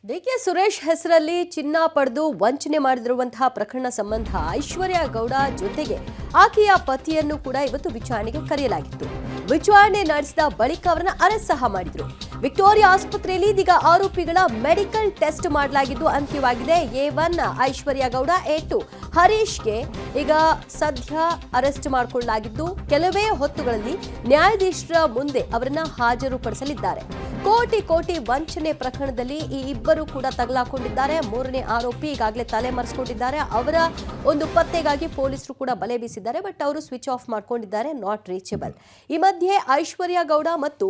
DK Suresh ಹೆಸರಲ್ಲಿ ಚಿನ್ನ ಪಡೆದು ವಂಚನೆ ಮಾಡಿರುವಂತಹ ಪ್ರಕರಣ ಸಂಬಂಧ ಐಶ್ವರ್ಯ ಗೌಡ ಜೊತೆಗೆ ಆಕೆಯ ಪತಿಯನ್ನು ಕೂಡ ಇವತ್ತು ವಿಚಾರಣೆಗೆ ಕರೆಯಲಾಗಿತ್ತು. ವಿಚಾರಣೆ ನಡೆಸಿದ ಬಳಿಕ ಅವರನ್ನು ಅರೆಸ್ಟ್ ಸಹ ಮಾಡಿದ್ರು. ವಿಕ್ಟೋರಿಯಾ ಆಸ್ಪತ್ರೆಯಲ್ಲಿ ಇದೀಗ ಆರೋಪಿಗಳ ಮೆಡಿಕಲ್ ಟೆಸ್ಟ್ ಮಾಡಲಾಗಿದ್ದು ಅಂತ್ಯವಾಗಿದೆ. A1 ಐಶ್ವರ್ಯ ಗೌಡ, A2 ಹರೀಶ್ಗೆ ಈಗ ಸದ್ಯ ಅರೆಸ್ಟ್ ಮಾಡಿಕೊಳ್ಳಲಾಗಿದ್ದು ಕೆಲವೇ ಹೊತ್ತುಗಳಲ್ಲಿ ನ್ಯಾಯಾಧೀಶರ ಮುಂದೆ ಅವರನ್ನ ಹಾಜರುಪಡಿಸಲಿದ್ದಾರೆ. ಕೋಟಿ ವಂಚನೆ ಪ್ರಕರಣದಲ್ಲಿ ಈ ಇಬ್ಬರು ಕೂಡ ತಗಲಾಕೊಂಡಿದ್ದಾರೆ. ಮೂರನೇ ಆರೋಪಿ ಈಗಾಗಲೇ ತಲೆಮರೆಸಿಕೊಂಡಿದ್ದಾರೆ. ಅವರ ಒಂದು ಪತ್ತೆಗಾಗಿ ಪೊಲೀಸರು ಕೂಡ ಬಲೆ ಬೀಸಿದ್ದಾರೆ. ಬಟ್ ಅವರು ಸ್ವಿಚ್ ಆಫ್ ಮಾಡ್ಕೊಂಡಿದ್ದಾರೆ, ನಾಟ್ ರೀಚಬಲ್. ಈ ಮಧ್ಯೆ ಐಶ್ವರ್ಯ ಗೌಡ ಮತ್ತು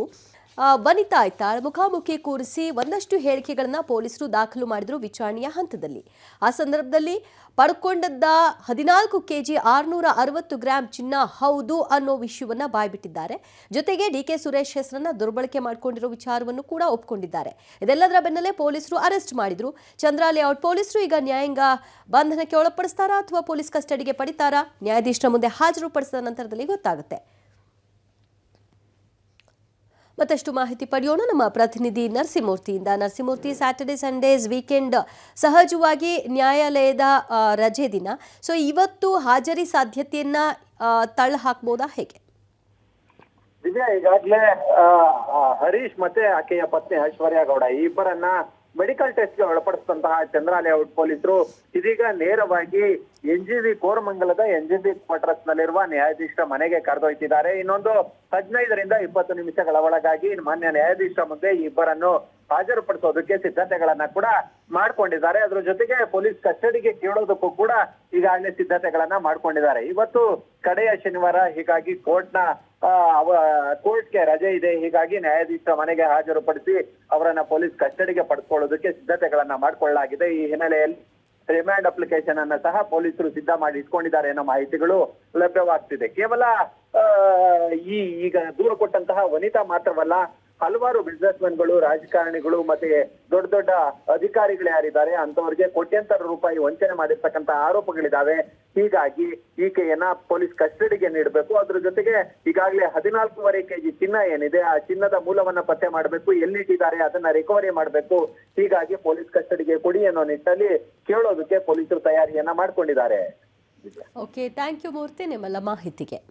ವನಿತಾ ಐತಾಳ್ ಮುಖಾಮುಖಿ ಕೂರಿಸಿ ಒಂದಷ್ಟು ಹೇಳಿಕೆಗಳನ್ನ ಪೊಲೀಸರು ದಾಖಲು ಮಾಡಿದ್ರು ವಿಚಾರಣೆಯ ಹಂತದಲ್ಲಿ. ಆ ಸಂದರ್ಭದಲ್ಲಿ ಪಡ್ಕೊಂಡದ್ದ 14 kg 660 ಗ್ರಾಂ ಚಿನ್ನ ಹೌದು ಅನ್ನೋ ವಿಷಯವನ್ನ ಬಾಯ್ಬಿಟ್ಟಿದ್ದಾರೆ. ಜೊತೆಗೆ ಡಿಕೆ ಸುರೇಶ್ ಹೆಸರನ್ನ ದುರ್ಬಳಕೆ ಮಾಡಿಕೊಂಡಿರೋ ವಿಚಾರವನ್ನು ಕೂಡ ಒಪ್ಪಿಕೊಂಡಿದ್ದಾರೆ. ಇದೆಲ್ಲದರ ಬೆನ್ನಲ್ಲೇ ಪೊಲೀಸರು ಅರೆಸ್ಟ್ ಮಾಡಿದ್ರು. ಚಂದ್ರ ಲೇಔಟ್ ಪೊಲೀಸರು ಈಗ ನ್ಯಾಯಾಂಗ ಬಂಧನಕ್ಕೆ ಒಳಪಡಿಸ್ತಾರಾ ಅಥವಾ ಪೊಲೀಸ್ ಕಸ್ಟಡಿಗೆ ಪಡಿತಾರಾ? ನ್ಯಾಯಾಧೀಶರ ಮುಂದೆ ಹಾಜರುಪಡಿಸಿದ ನಂತರದಲ್ಲಿ ಗೊತ್ತಾಗುತ್ತೆ. ಮತ್ತಷ್ಟು ಮಾಹಿತಿ ಪಡೆಯೋಣ ನಮ್ಮ ಪ್ರತಿನಿಧಿ ನರಸಿಮೂರ್ತಿಯಿಂದ. ನರಸಿಮೂರ್ತಿ, ಸ್ಯಾಟರ್ಡೆ ಸಂಡೇಸ್ ವೀಕೆಂಡ್ ಸಹಜವಾಗಿ ನ್ಯಾಯಾಲಯದ ರಜೆ ದಿನ. ಸೊ ಇವತ್ತು ಹಾಜರಿ ಸಾಧ್ಯತೆಯನ್ನ ತಳ್ಳ ಹಾಕ್ಬೋದಾ, ಹೇಗೆ? ದಿವ್ಯಾ, ಈಗಾಗಲೇ ಹರೀಶ್ ಮತ್ತೆ ಆಕೆಯ ಪತ್ನಿ ಐಶ್ವರ್ಯ ಗೌಡ ಈ ಇಬ್ಬರನ್ನ ಮೆಡಿಕಲ್ ಟೆಸ್ಟ್ಗೆ ಒಳಪಡಿಸಿದಂತಹ ಚಂದ್ರ ಲೇಔಟ್ ಪೊಲೀಸರು ಇದೀಗ ನೇರವಾಗಿ NGV ಕೋರಮಂಗಲದ NGV ಕ್ವಾರ್ಟರ್ಸ್ ನಲ್ಲಿರುವ ನ್ಯಾಯಾಧೀಶರ ಮನೆಗೆ ಕರೆದೊಯ್ತಿದ್ದಾರೆ. ಇನ್ನೊಂದು 15ರಿಂದ 20 ನಿಮಿಷಗಳ ಒಳಗಾಗಿ ಮಾನ್ಯ ನ್ಯಾಯಾಧೀಶರ ಮುಂದೆ ಈ ಇಬ್ಬರನ್ನು ಹಾಜರುಪಡಿಸೋದಕ್ಕೆ ಸಿದ್ಧತೆಗಳನ್ನ ಕೂಡ ಮಾಡ್ಕೊಂಡಿದ್ದಾರೆ. ಅದ್ರ ಜೊತೆಗೆ ಪೊಲೀಸ್ ಕಸ್ಟಡಿಗೆ ಕೇಳೋದಕ್ಕೂ ಕೂಡ ಈಗಾಗಲೇ ಸಿದ್ಧತೆಗಳನ್ನ ಮಾಡ್ಕೊಂಡಿದ್ದಾರೆ. ಇವತ್ತು ಕಡೆಯ ಶನಿವಾರ, ಹೀಗಾಗಿ ಕೋರ್ಟ್ಗೆ ರಜೆ ಇದೆ. ಹೀಗಾಗಿ ನ್ಯಾಯಾಧೀಶರ ಮನೆಗೆ ಹಾಜರುಪಡಿಸಿ ಅವರನ್ನ ಪೊಲೀಸ್ ಕಸ್ಟಡಿಗೆ ಪಡೆದುಕೊಳ್ಳೋದಕ್ಕೆ ಸಿದ್ಧತೆಗಳನ್ನ ಮಾಡ್ಕೊಳ್ಳಲಾಗಿದೆ. ಈ ಹಿನ್ನೆಲೆಯಲ್ಲಿ ರಿಮ್ಯಾಂಡ್ ಅಪ್ಲಿಕೇಶನ್ ಅನ್ನ ಸಹ ಪೊಲೀಸರು ಸಿದ್ಧ ಮಾಡಿ ಇಟ್ಕೊಂಡಿದ್ದಾರೆ ಅನ್ನೋ ಮಾಹಿತಿಗಳು ಲಭ್ಯವಾಗ್ತಿದೆ. ಕೇವಲ ಈಗ ದೂರು ಕೊಟ್ಟಂತಹ ವನಿತಾ ಮಾತ್ರವಲ್ಲ, ಹಲವಾರು ಬಿಸ್ನೆಸ್ ಮೆನ್ಗಳು, ರಾಜಕಾರಣಿಗಳು ಮತ್ತೆ ದೊಡ್ಡ ಅಧಿಕಾರಿಗಳು ಯಾರಿದ್ದಾರೆ ಅಂತವರಿಗೆ ಕೋಟ್ಯಾಂತರ ರೂಪಾಯಿ ವಂಚನೆ ಮಾಡಿರ್ತಕ್ಕಂಥ ಆರೋಪಗಳಿದಾವೆ. ಹೀಗಾಗಿ ಈಕೆಯನ್ನ ಪೊಲೀಸ್ ಕಸ್ಟಡಿಗೆ ನೀಡಬೇಕು. ಅದ್ರ ಜೊತೆಗೆ ಈಗಾಗಲೇ 14.5 kg ಚಿನ್ನ ಏನಿದೆ, ಆ ಚಿನ್ನದ ಮೂಲವನ್ನ ಪತ್ತೆ ಮಾಡಬೇಕು, ಎಲ್ಲಿಟ್ಟಿದ್ದಾರೆ ಅದನ್ನ ರಿಕವರಿ ಮಾಡಬೇಕು. ಹೀಗಾಗಿ ಪೊಲೀಸ್ ಕಸ್ಟಡಿಗೆ ಕೊಡಿ ಅನ್ನೋ ನಿಟ್ಟಿನಲ್ಲಿ ಕೇಳೋದಕ್ಕೆ ಪೊಲೀಸರು ತಯಾರಿಯನ್ನ ಮಾಡ್ಕೊಂಡಿದ್ದಾರೆ. ಓಕೆ, ಥ್ಯಾಂಕ್ ಯು ಮೂರ್ತಿ ನಿಮ್ಮೆಲ್ಲ ಮಾಹಿತಿಗೆ.